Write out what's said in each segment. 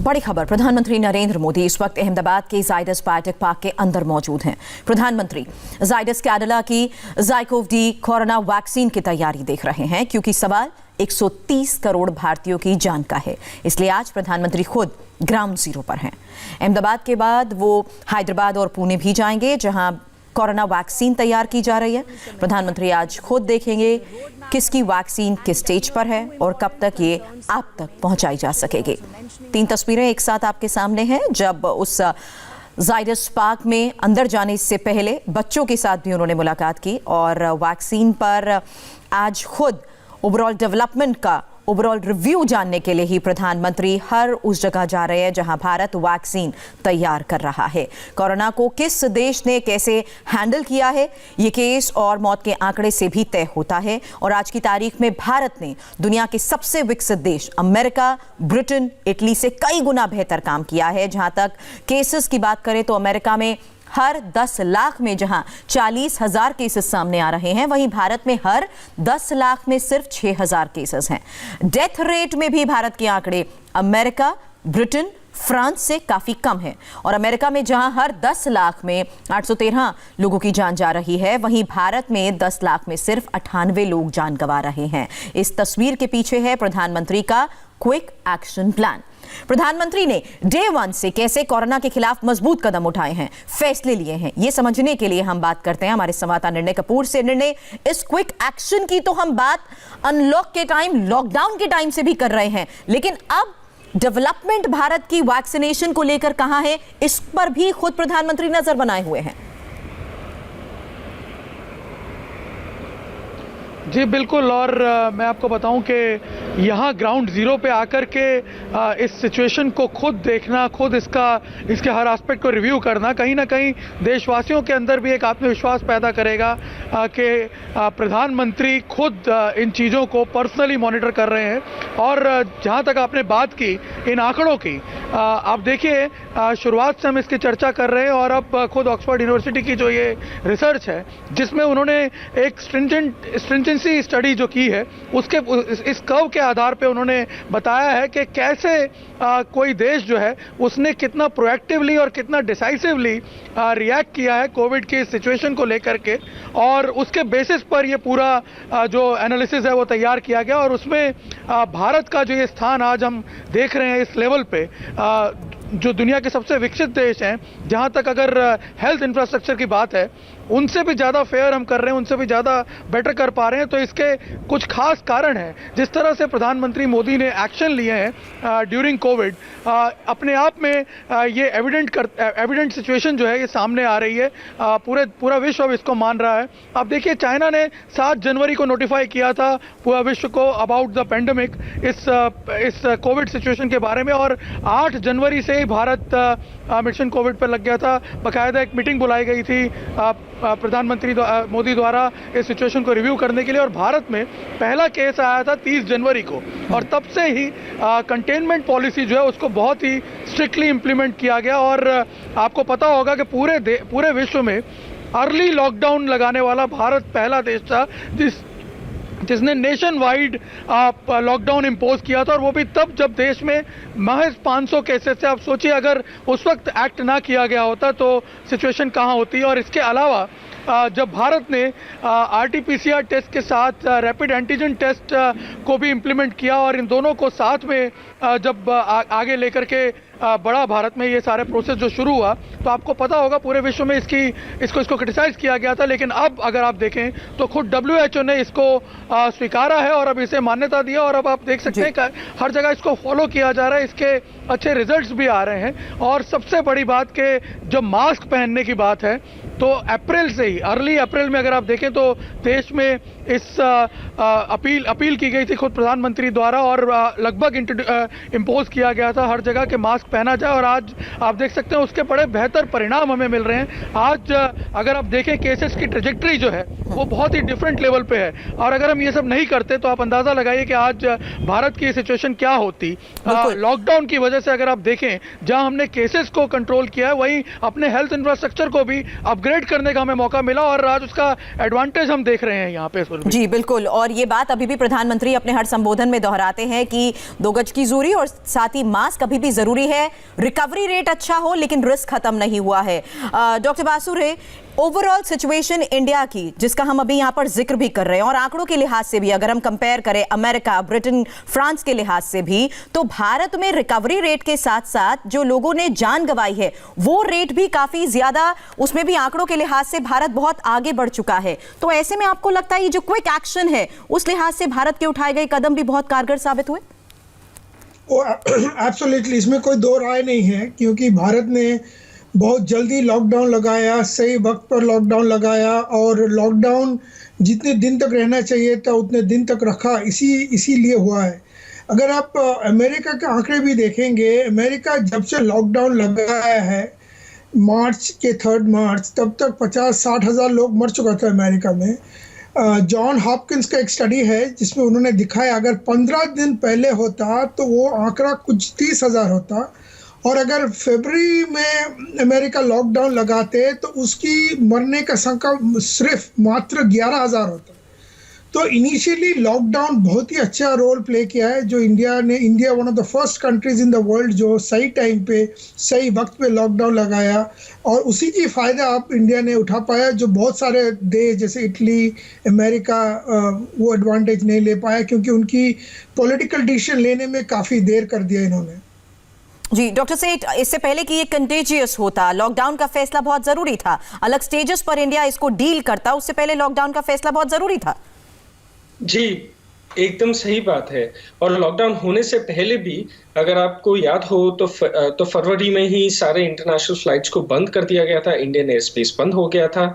बड़ी खबर। प्रधानमंत्री नरेंद्र मोदी इस वक्त अहमदाबाद के जायडस बायोटेक पार्क के अंदर मौजूद हैं। प्रधानमंत्री जायडस कैडिला की ज़ाइकोव-डी कोरोना वैक्सीन की तैयारी देख रहे हैं, क्योंकि सवाल 130 करोड़ भारतीयों की जान का है। इसलिए आज प्रधानमंत्री खुद ग्राउंड जीरो पर हैं। अहमदाबाद के बाद वो हैदराबाद और पुणे भी जाएंगे, जहां कोरोना वैक्सीन तैयार की जा रही है। प्रधानमंत्री आज खुद देखेंगे किसकी वैक्सीन किस स्टेज पर है और कब तक ये आप तक पहुंचाई जा सकेगी। 3 तस्वीरें एक साथ आपके सामने हैं। जब उस जायडस पार्क में अंदर जाने से पहले बच्चों के साथ भी उन्होंने मुलाकात की और वैक्सीन पर आज खुद ओवरऑल डेवलपमेंट का ओवरऑल रिव्यू जानने के लिए ही प्रधानमंत्री हर उस जगह जा रहे हैं जहां भारत वैक्सीन तैयार कर रहा है। कोरोना को किस देश ने कैसे हैंडल किया है, ये केस और मौत के आंकड़े से भी तय होता है। और आज की तारीख में भारत ने दुनिया के सबसे विकसित देश अमेरिका, ब्रिटेन, इटली से कई गुना बेहतर काम किया है। जहां तक केसेस की बात करें तो अमेरिका में हर 10 लाख में जहां 40,000 केसेस सामने आ रहे हैं, वहीं भारत में हर 10 लाख में सिर्फ 6,000 केसेस हैं। डेथ रेट में भी भारत के आंकड़े अमेरिका, ब्रिटेन, फ्रांस से काफी कम है। और अमेरिका में जहां हर 10 लाख में 813 लोगों की जान जा रही है, वहीं भारत में 10 लाख में सिर्फ 98 लोग जान गंवा रहे हैं। इस तस्वीर के पीछे है प्रधानमंत्री का क्विक एक्शन प्लान। प्रधानमंत्री ने डे 1 से कैसे कोरोना के खिलाफ मजबूत कदम उठाए हैं, फैसले लिए हैं, ये समझने के लिए हम बात करते हैं हमारे संवाददाता निर्णय कपूर से। निर्णय, इस क्विक एक्शन की तो हम बात अनलॉक के टाइम, लॉकडाउन के टाइम से भी कर रहे हैं, लेकिन अब डेवलपमेंट भारत की वैक्सीनेशन को लेकर कहां है, इस पर भी खुद प्रधानमंत्री नजर बनाए हुए हैं। जी बिल्कुल, और मैं आपको बताऊं कि यहाँ ग्राउंड ज़ीरो पे आकर के इस सिचुएशन को खुद देखना, खुद इसके हर एस्पेक्ट को रिव्यू करना कहीं ना कहीं देशवासियों के अंदर भी एक आत्मविश्वास पैदा करेगा कि प्रधानमंत्री खुद इन चीज़ों को पर्सनली मॉनिटर कर रहे हैं। और जहाँ तक आपने बात की इन आंकड़ों की, आप देखिए शुरुआत से हम इसकी चर्चा कर रहे हैं और अब खुद ऑक्सफोर्ड यूनिवर्सिटी की जो ये रिसर्च है, जिसमें उन्होंने एक स्ट्रिंजेंसी स्टडी जो की है, उसके इस कर्व के आधार पे उन्होंने बताया है कि कैसे कोई देश जो है उसने कितना प्रोएक्टिवली और कितना डिसाइसिवली रिएक्ट किया है कोविड की सिचुएशन को लेकर के, और उसके बेसिस पर ये पूरा जो एनालिसिस है वो तैयार किया गया। और उसमें भारत का जो ये स्थान आज हम देख रहे हैं इस लेवल पे, जो दुनिया के सबसे विकसित देश हैं, जहां तक अगर हेल्थ इंफ्रास्ट्रक्चर की बात है, उनसे भी ज़्यादा फेयर हम कर रहे हैं, उनसे भी ज़्यादा बेटर कर पा रहे हैं। तो इसके कुछ खास कारण हैं। जिस तरह से प्रधानमंत्री मोदी ने एक्शन लिए हैं ड्यूरिंग कोविड, अपने आप में ये एविडेंट सिचुएशन जो है ये सामने आ रही है। पूरा विश्व अब इसको मान रहा है। अब देखिए, चाइना ने 7 जनवरी को नोटिफाई किया था पूरा विश्व को अबाउट द पेंडेमिक, इस कोविड सिचुएशन के बारे में, और 8 जनवरी से ही भारत मिशन कोविड पर लग गया था। बाकायदा एक मीटिंग बुलाई गई थी प्रधानमंत्री मोदी द्वारा इस सिचुएशन को रिव्यू करने के लिए, और भारत में पहला केस आया था 30 जनवरी को, और तब से ही कंटेनमेंट पॉलिसी जो है उसको बहुत ही स्ट्रिक्टली इम्प्लीमेंट किया गया। और आपको पता होगा कि पूरे विश्व में अर्ली लॉकडाउन लगाने वाला भारत पहला देश था जिसने नेशन वाइड लॉकडाउन इम्पोज किया था, और वो भी तब जब देश में महज 500 केसेस थे। आप सोचिए, अगर उस वक्त एक्ट ना किया गया होता तो सिचुएशन कहाँ होती। और इसके अलावा जब भारत ने RT-PCR टेस्ट के साथ रैपिड एंटीजन टेस्ट को भी इम्प्लीमेंट किया, और इन दोनों को साथ में जब आगे लेकर के बड़ा भारत में ये सारे प्रोसेस जो शुरू हुआ, तो आपको पता होगा पूरे विश्व में इसको क्रिटिसाइज किया गया था। लेकिन अब अगर आप देखें तो खुद WHO ने इसको स्वीकारा है और अब इसे मान्यता दिया, और अब आप देख सकते हैं कि हर जगह इसको फॉलो किया जा रहा है। इसके अच्छे रिजल्ट्स भी आ रहे हैं। और सबसे बड़ी बात कि जब मास्क पहनने की बात है, तो अप्रैल से ही, अर्ली अप्रैल में अगर आप देखें तो देश में इस अपील की गई थी खुद प्रधानमंत्री द्वारा, और लगभग इम्पोज किया गया था हर जगह के मास्क पहना जाए। और आज आप देख सकते हैं उसके बड़े बेहतर परिणाम हमें मिल रहे हैं। आज अगर आप देखें केसेस की ट्रेजेक्टरी जो है वो बहुत ही डिफरेंट लेवल पे है, और अगर हम ये सब नहीं करते तो आप अंदाजा लगाइए कि आज भारत की सिचुएशन क्या होती। लॉकडाउन की वजह से अगर आप देखें, जहां हमने केसेस को कंट्रोल किया है, वहीं अपने हेल्थ इंफ्रास्ट्रक्चर को भी अपग्रेड करने का हमें मौका मिला, और आज उसका एडवांटेज हम देख रहे हैं यहाँ पे। जी बिल्कुल, और ये बात अभी भी प्रधानमंत्री अपने हर संबोधन में दोहराते हैं कि 2 गज की दूरी और साथ ही मास्क अभी भी जरूरी है। है रिकवरी रेट अच्छा हो लेकिन रिस्क खत्म नहीं हुआ है। डॉक्टर बासु रे, ओवरऑल सिचुएशन इंडिया की जिसका हम अभी यहां पर जिक्र भी कर रहे हैं और आंकड़ों के लिहाज से भी अगर हम कंपेयर करें अमेरिका, ब्रिटेन, फ्रांस के लिहाज से भी, तो भारत में रिकवरी रेट के साथ साथ जो लोगों ने जान गंवाई है वो रेट भी काफी ज्यादा, उसमें भी आंकड़ों के लिहाज से भारत बहुत आगे बढ़ चुका है। तो ऐसे में आपको लगता है ये जो क्विक एक्शन है उस लिहाज से भारत के उठाए गए कदम भी बहुत कारगर साबित हुए? एब्सोल्युटली, इसमें कोई दो राय नहीं है, क्योंकि भारत ने बहुत जल्दी लॉकडाउन लगाया, सही वक्त पर लॉकडाउन लगाया, और लॉकडाउन जितने दिन तक रहना चाहिए था उतने दिन तक रखा, इसीलिए हुआ है। अगर आप अमेरिका के आंकड़े भी देखेंगे, अमेरिका जब से लॉकडाउन लगाया है मार्च के 3 मार्च, तब तक 50-60 हज़ार लोग मर चुका था अमेरिका में। जॉन हॉपकिंस का एक स्टडी है जिसमें उन्होंने दिखाया अगर 15 दिन पहले होता तो वो आंकड़ा कुछ 30 हज़ार होता, और अगर फरवरी में अमेरिका लॉकडाउन लगाते तो उसकी मरने का संख्या सिर्फ मात्र 11 हज़ार होता। तो इनिशियली लॉकडाउन बहुत ही अच्छा रोल प्ले किया है जो India one of the first countries in the world जो सही टाइम पे सही वक्त पे लॉकडाउन लगाया, और उसी की फ़ायदा आप इंडिया ने उठा पाया जो बहुत सारे देश जैसे इटली, अमेरिका वो एडवांटेज नहीं ले पाया, क्योंकि उनकी पॉलिटिकल डिसीजन लेने में काफ़ी देर कर दिया इन्होंने। जी डॉक्टर सेठ, इससे पहले कि ये कंटेजियस होता, लॉकडाउन का फैसला बहुत जरूरी था, अलग स्टेजेस पर इंडिया इसको डील करता, उससे पहले लॉकडाउन का फैसला बहुत जरूरी था। जी एकदम सही बात है। और लॉकडाउन होने से पहले भी अगर आपको याद हो तो फरवरी में ही सारे इंटरनेशनल फ्लाइट्स को बंद कर दिया गया था, इंडियन एयर स्पेस बंद हो गया था।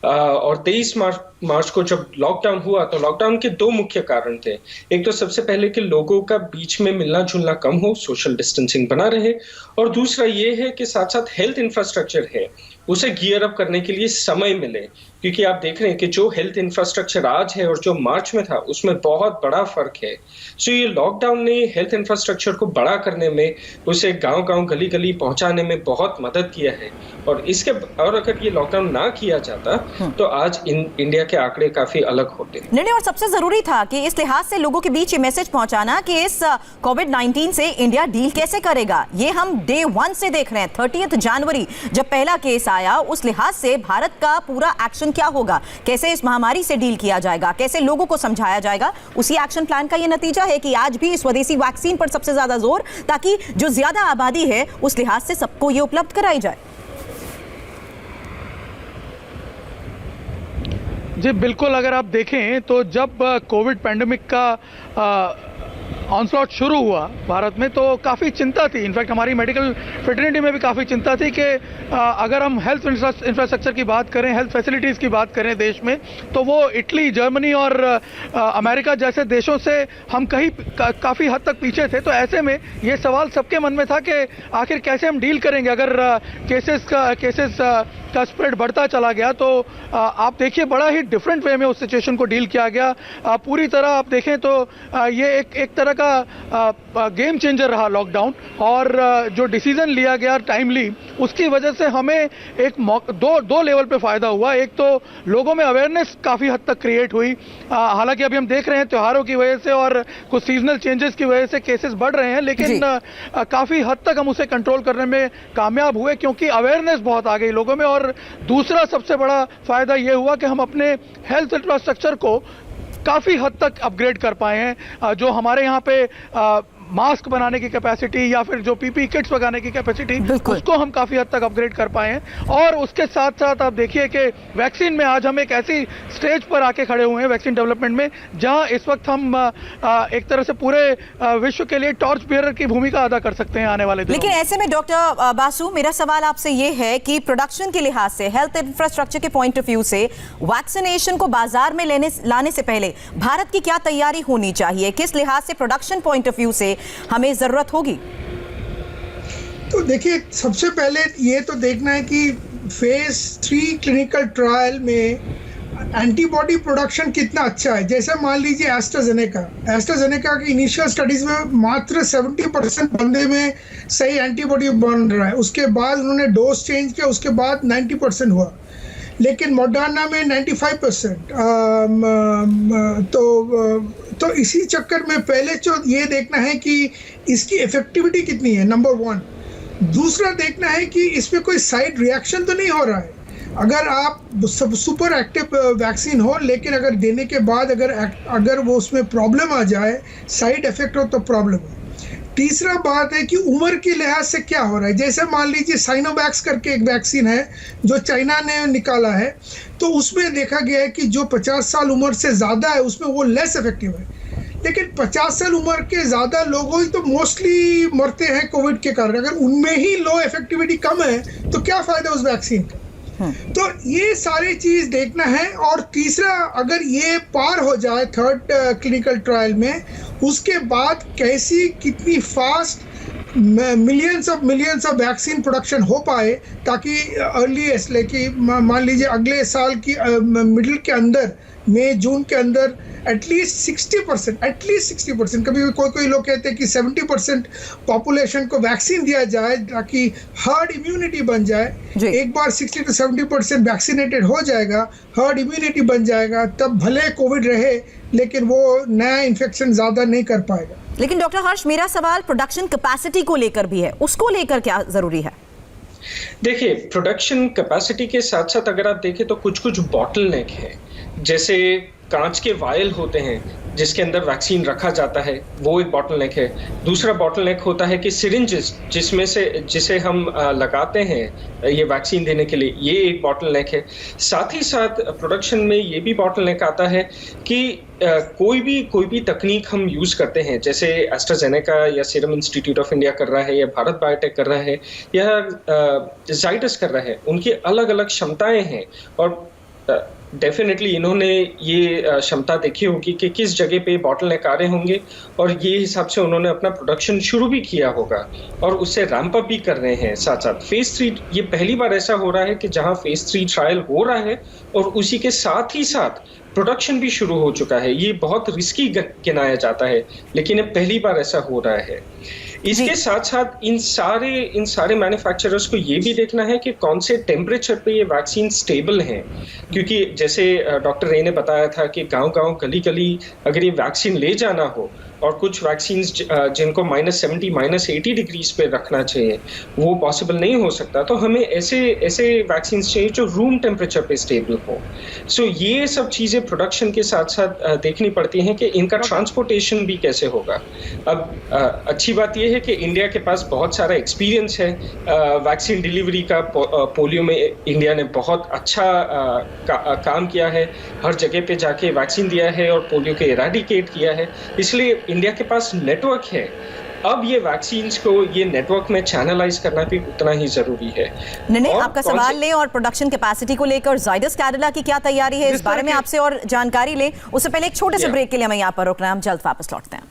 और 23 मार्च को जब लॉकडाउन हुआ तो लॉकडाउन के 2 मुख्य कारण थे। एक तो सबसे पहले कि लोगों का बीच में मिलना जुलना कम हो, सोशल डिस्टेंसिंग बना रहे, और दूसरा ये है कि साथ साथ हेल्थ इंफ्रास्ट्रक्चर है उसे गियर अप करने के लिए समय मिले, क्योंकि आप देख रहे हैं कि जो हेल्थ इंफ्रास्ट्रक्चर आज है और जो मार्च में था उसमें बहुत बड़ा फर्क है। सो ये लॉकडाउन ने हेल्थ इंफ्रास्ट्रक्चर को बड़ा करने में, उसे गांव-गांव गली-गली पहुंचाने में बहुत मदद किया है। और अगर ये लॉकडाउन ना किया जाता तो आज इंडिया के आंकड़े काफी अलग होते। नहीं, और सबसे जरूरी था कि इस लिहाज से लोगों के बीच ये मैसेज पहुंचाना कि इस कोविड-19 से इंडिया डील कैसे करेगा। ये हम डे 1 से देख रहे हैं, 30 जनवरी जब पहला केस आया, उस लिहाज से भारत का पूरा एक्शन क्या होगा, कैसे इस महामारी से डील किया जाएगा, कैसे लोगों को समझाया जाएगा, उसी एक्शन प्लान का ये नतीजा है कि आज भी स्वदेशी वैक्सीन पर सबसे ज्यादा जोर, ताकि जो ज्यादा आबादी है उस लिहाज से सबको ये उपलब्ध कराई जाए। जी बिल्कुल, अगर आप देखें तो जब कोविड पैंडेमिक का ऑनस्लॉट शुरू हुआ भारत में तो काफ़ी चिंता थी। इनफैक्ट हमारी मेडिकल फ्रेटर्निटी में भी काफ़ी चिंता थी कि अगर हम हेल्थ इंफ्रास्ट्रक्चर की बात करें, हेल्थ फैसिलिटीज़ की बात करें देश में, तो वो इटली, जर्मनी और अमेरिका जैसे देशों से हम कहीं काफ़ी हद तक पीछे थे। तो ऐसे में ये सवाल सबके मन में था कि आखिर कैसे हम डील करेंगे अगर केसेस का स्प्रेड बढ़ता चला गया। तो आप देखिए बड़ा ही डिफरेंट वे में उस सिचुएशन को डील किया गया। पूरी तरह आप देखें तो ये एक तरह का गेम चेंजर रहा लॉकडाउन, और जो डिसीजन लिया गया टाइमली, उसकी वजह से हमें एक दो लेवल पे फायदा हुआ। एक तो लोगों में अवेयरनेस काफ़ी हद तक क्रिएट हुई। हालांकि अभी हम देख रहे हैं त्योहारों की वजह से और कुछ सीजनल चेंजेस की वजह से केसेस बढ़ रहे हैं, लेकिन काफ़ी हद तक हम उसे कंट्रोल करने में कामयाब हुए क्योंकि अवेयरनेस बहुत आ गई लोगों में। और दूसरा सबसे बड़ा फायदा यह हुआ कि हम अपने हेल्थ इंफ्रास्ट्रक्चर को काफ़ी हद तक अपग्रेड कर पाए हैं। जो हमारे यहाँ पे मास्क बनाने की कैपेसिटी या फिर जो पीपी किट्स लगाने की कैपेसिटी, उसको हम काफ़ी हद तक अपग्रेड कर पाए हैं। और उसके साथ साथ आप देखिए कि वैक्सीन में आज हम एक ऐसी स्टेज पर आके खड़े हुए हैं वैक्सीन डेवलपमेंट में, जहां इस वक्त हम एक तरह से पूरे विश्व के लिए टॉर्च बियरर की भूमिका अदा कर सकते हैं आने वाले दिनों। लेकिन ऐसे में डॉक्टर बासु, मेरा सवाल आपसे ये है कि प्रोडक्शन के लिहाज से, हेल्थ इंफ्रास्ट्रक्चर के पॉइंट ऑफ व्यू से, वैक्सीनेशन को बाजार में लाने से पहले भारत की क्या तैयारी होनी चाहिए, किस लिहाज से प्रोडक्शन पॉइंट ऑफ व्यू से हमें जरूरत होगी? तो देखिए, सबसे पहले ये तो देखना है कि फेज 3 क्लिनिकल ट्रायल में एंटीबॉडी प्रोडक्शन कितना अच्छा है। जैसे मान लीजिए एस्ट्राजेनेका की इनिशियल स्टडीज में मात्र 70% बंदे में सही एंटीबॉडी बन रहा है। उसके बाद उन्होंने डोज चेंज किया, उसके बाद 90% हुआ, लेकिन मॉडर्ना में 95%। तो इसी चक्कर में पहले तो ये देखना है कि इसकी इफेक्टिविटी कितनी है, नंबर 1। दूसरा देखना है कि इसमें कोई साइड रिएक्शन तो नहीं हो रहा है। अगर आप सुपर एक्टिव वैक्सीन हो, लेकिन अगर देने के बाद अगर वो उसमें प्रॉब्लम आ जाए, साइड इफेक्ट हो तो प्रॉब्लम है। तीसरा बात है कि उम्र के लिहाज से क्या हो रहा है। जैसे मान लीजिए साइनोवैक्स करके एक वैक्सीन है जो चाइना ने निकाला है, तो उसमें देखा गया है कि जो 50 साल उम्र से ज़्यादा है उसमें वो लेस इफेक्टिव है। लेकिन 50 साल उम्र के ज़्यादा लोगों ही तो मोस्टली मरते हैं कोविड के कारण। अगर उनमें ही लो इफेक्टिविटी कम है तो क्या फ़ायदा उस वैक्सीन का। तो ये सारी चीज़ देखना है। और तीसरा, अगर ये पार हो जाए थर्ड क्लिनिकल ट्रायल में, उसके बाद कैसी कितनी fast millions of vaccine production हो पाए, ताकि अर्लीस्ट लेके मान लीजिए अगले साल की मिडिल के अंदर, मई जून के अंदर एटलीस्ट 60%, कभी कोई लोग कहते हैं कि 70% पॉपुलेशन को वैक्सीन दिया जाए ताकि हर्ड इम्यूनिटी बन जाए। एक बार 60 to 70% वैक्सीनेटेड हो जाएगा, हर्ड इम्यूनिटी बन जाएगा, तब भले कोविड रहे लेकिन वो नया इन्फेक्शन ज़्यादा नहीं कर पाएगा। लेकिन डॉक्टर हर्ष, मेरा सवाल प्रोडक्शन कैपेसिटी को लेकर भी है, उसको लेकर क्या जरूरी है? देखिए, प्रोडक्शन कैपेसिटी के साथ साथ अगर आप देखें तो कुछ बॉटलनेक है। जैसे कांच के वायल होते हैं जिसके अंदर वैक्सीन रखा जाता है, वो एक बॉटलनेक है। दूसरा बॉटलनेक होता है कि सिरिंजेस जिसे हम लगाते हैं ये वैक्सीन देने के लिए, ये एक बॉटलनेक है। साथ ही साथ प्रोडक्शन में ये भी बॉटलनेक आता है कि कोई भी तकनीक हम यूज़ करते हैं, जैसे एस्ट्राजेनेका या सीरम इंस्टीट्यूट ऑफ इंडिया कर रहा है, या भारत बायोटेक कर रहा है, या जाइडस कर रहा है, उनकी अलग अलग क्षमताएं हैं। और डेफिनेटली इन्होंने ये क्षमता देखी होगी कि किस जगह पे बॉटलनेक आ रहे होंगे, और ये हिसाब से उन्होंने अपना प्रोडक्शन शुरू भी किया होगा और उससे रैंप अप भी कर रहे हैं। साथ साथ फेज 3, ये पहली बार ऐसा हो रहा है कि जहां फेज 3 ट्रायल हो रहा है और उसी के साथ ही साथ प्रोडक्शन भी शुरू हो चुका है। ये बहुत रिस्की गिनाया जाता है, लेकिन अब पहली बार ऐसा हो रहा है। इसके साथ साथ इन सारे मैन्युफैक्चरर्स को ये भी देखना है कि कौन से टेम्परेचर पे ये वैक्सीन स्टेबल हैं, क्योंकि जैसे डॉक्टर रे ने बताया था कि गांव-गांव, गली-गली अगर ये वैक्सीन ले जाना हो, और कुछ वैक्सीन्स जिनको -70 -80 डिग्रीज पे रखना चाहिए, वो पॉसिबल नहीं हो सकता। तो हमें ऐसे वैक्सीन्स चाहिए जो रूम टेम्परेचर पे स्टेबल हो। सो ये सब चीज़ें प्रोडक्शन के साथ साथ देखनी पड़ती हैं कि इनका ट्रांसपोर्टेशन भी कैसे होगा। अब अच्छी बात यह है कि इंडिया के पास बहुत सारा एक्सपीरियंस है वैक्सीन डिलीवरी का। पोलियो में इंडिया ने बहुत अच्छा काम किया है, हर जगह पे जाके वैक्सीन दिया है और पोलियो को इरेडिकेट किया है। इसलिए इंडिया के पास नेटवर्क है। अब ये वैक्सीन्स को ये नेटवर्क में चैनलाइज करना भी उतना ही जरूरी है। नहीं, आपका सवाल लें और प्रोडक्शन कैपेसिटी को लेकर जाइडस कैडिला की क्या तैयारी है, इस बारे में आपसे और जानकारी लें। उससे पहले एक छोटे से ब्रेक के लिए हमें यहाँ पर रुकना है, हम जल्द वापस लौटते हैं।